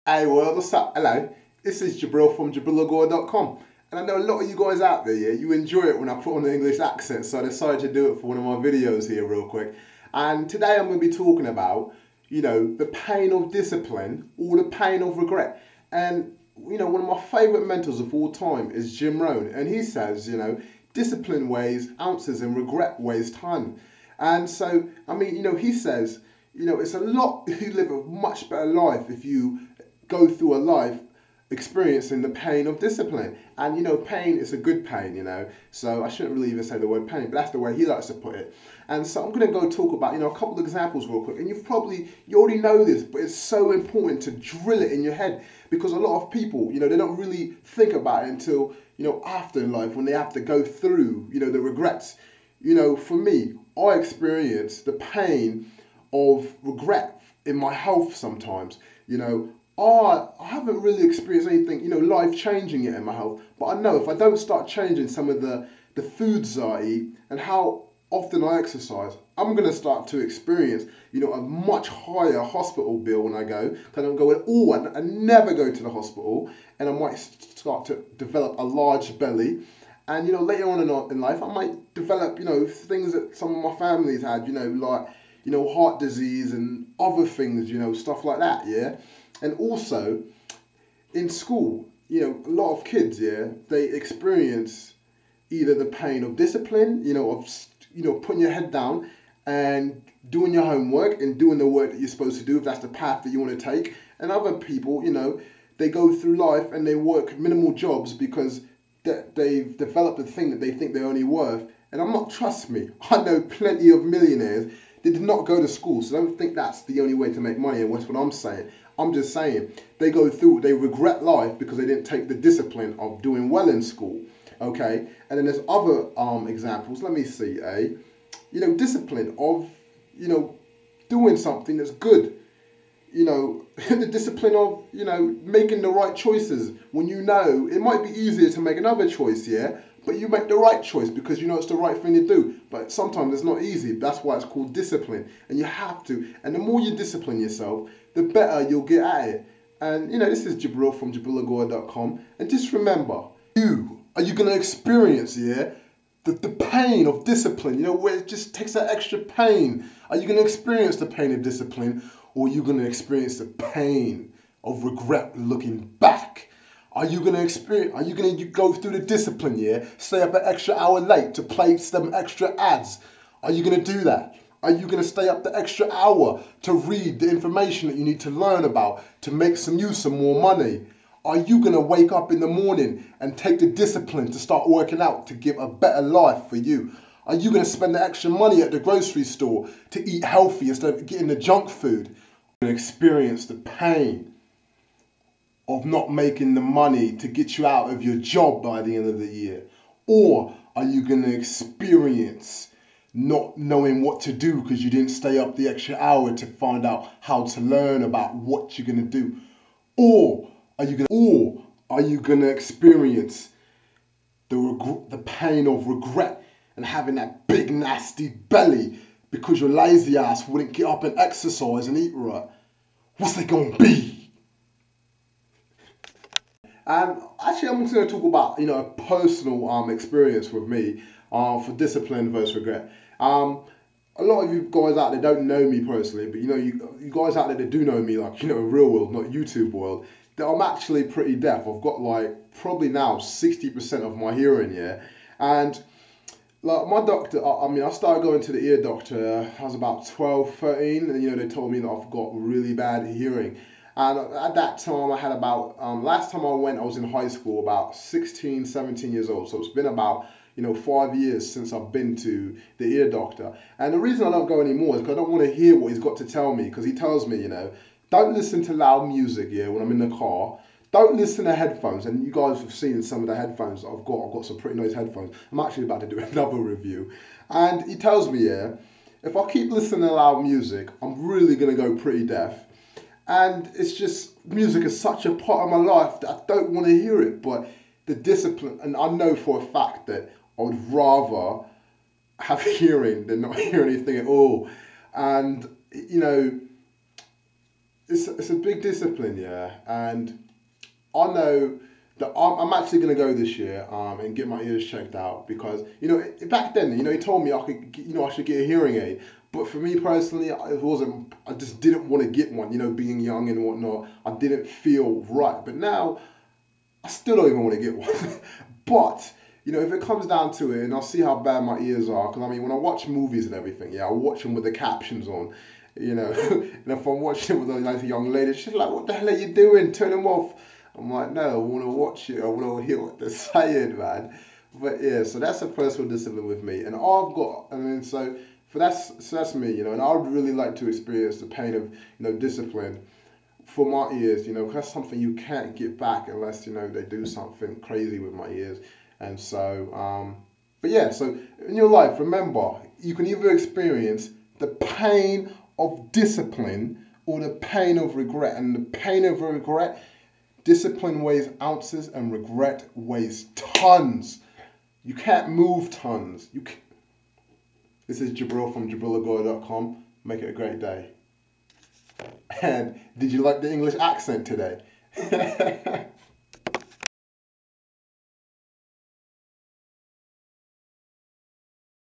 Hey world, what's up? Hello, this is Jabril from JabrilAgora.com, and I know a lot of you guys out there, yeah, you enjoy it when I put on the English accent, so I decided to do it for one of my videos here real quick. And today I'm going to be talking about, the pain of discipline or the pain of regret. And, one of my favourite mentors of all time is Jim Rohn, and he says, discipline weighs ounces and regret weighs time. And so, he says, it's a lot, you live a much better life if you go through a life experiencing the pain of discipline. And pain is a good pain, so I shouldn't really even say the word pain, but that's the way he likes to put it. And so I'm going to go talk about a couple of examples real quick. And you already know this, but it's so important to drill it in your head, because a lot of people, they don't really think about it until after in life, when they have to go through the regrets. For me, I experience the pain of regret in my health sometimes. I haven't really experienced anything, life-changing yet in my health. But I know if I don't start changing some of the foods I eat and how often I exercise, I'm going to start to experience, a much higher hospital bill when I go. Because I don't go at all. I never go to the hospital. And I might start to develop a large belly. And, later on in life, I might develop, things that some of my families had, like, heart disease and other things, stuff like that, yeah? And also, in school, a lot of kids, yeah, they experience either the pain of discipline, of putting your head down and doing your homework and doing the work that you're supposed to do, if that's the path that you want to take. And other people, they go through life and they work minimal jobs because they've developed a thing that they think they're only worth. And trust me, I know plenty of millionaires that did not go to school, so don't think that's the only way to make money, and that's what I'm saying. I'm just saying, they regret life because they didn't take the discipline of doing well in school, okay? And then there's other examples, let me see, discipline of, doing something that's good. The discipline of, making the right choices when it might be easier to make another choice, yeah? But you make the right choice because it's the right thing to do. But sometimes it's not easy. That's why it's called discipline. And you have to. And the more you discipline yourself, the better you'll get at it. And, this is Jabril from JabrilAgora.com. And just remember, are you going to experience, yeah, the pain of discipline, where it just takes that extra pain? Are you going to experience the pain of discipline, or are you going to experience the pain of regret looking back? Are you going to go through the discipline, yeah? Stay up an extra hour late to play some extra ads? Are you going to do that? Are you going to stay up the extra hour to read the information that you need to learn about to make some more money? Are you going to wake up in the morning and take the discipline to start working out to give a better life for you? Are you going to spend the extra money at the grocery store to eat healthy instead of getting the junk food? You're going to experience the pain of not making the money to get you out of your job by the end of the year? Or are you going to experience not knowing what to do because you didn't stay up the extra hour to find out how to learn about what you're going to do? Or are you going to experience the pain of regret and having that big nasty belly because your lazy ass wouldn't get up and exercise and eat right? What's it going to be? And actually, I'm just going to talk about, a personal experience with me for discipline versus regret. A lot of you guys out there don't know me personally, but you guys out there that do know me, like, real world, not YouTube world, that I'm actually pretty deaf. I've got probably now 60% of my hearing, yeah. And like my doctor, I started going to the ear doctor, I was about 12, 13, and they told me that I've got really bad hearing. And at that time, I had about, last time I went, I was in high school, about 16, 17 years old. So it's been about, 5 years since I've been to the ear doctor. And the reason I don't go anymore is because I don't want to hear what he's got to tell me. Because he tells me, don't listen to loud music, yeah, when I'm in the car. Don't listen to headphones. And you guys have seen some of the headphones I've got. I've got some pretty nice headphones. I'm actually about to do another review. And he tells me, yeah, if I keep listening to loud music, I'm really going to go pretty deaf. And it's just, music is such a part of my life that I don't want to hear it. But the discipline, and I know for a fact that I would rather have hearing than not hear anything at all. And, it's a big discipline, yeah, and I know that I'm actually going to go this year and get my ears checked out because back then he told me I could I should get a hearing aid, but for me personally it wasn't. I just didn't want to get one. Being young and whatnot, I didn't feel right. But now I still don't even want to get one. But if it comes down to it, and I'll see how bad my ears are, because I mean when I watch movies and everything, yeah, I watch them with the captions on. And if I'm watching it with a nice young lady, she's like, "What the hell are you doing? Turn them off." I'm like, "No, I want to watch it. I want to hear what they're saying, man." But yeah, so that's a personal discipline with me, and that's me, and I would really like to experience the pain of discipline for my ears, 'cause that's something you can't get back unless they do something crazy with my ears, and so but yeah, so in your life, remember you can either experience the pain of discipline or the pain of regret. And the pain of regret, discipline weighs ounces and regret weighs tons. You can't move tons. This is Jabril from JabrilAgora.com. Make it a great day. And did you like the English accent today?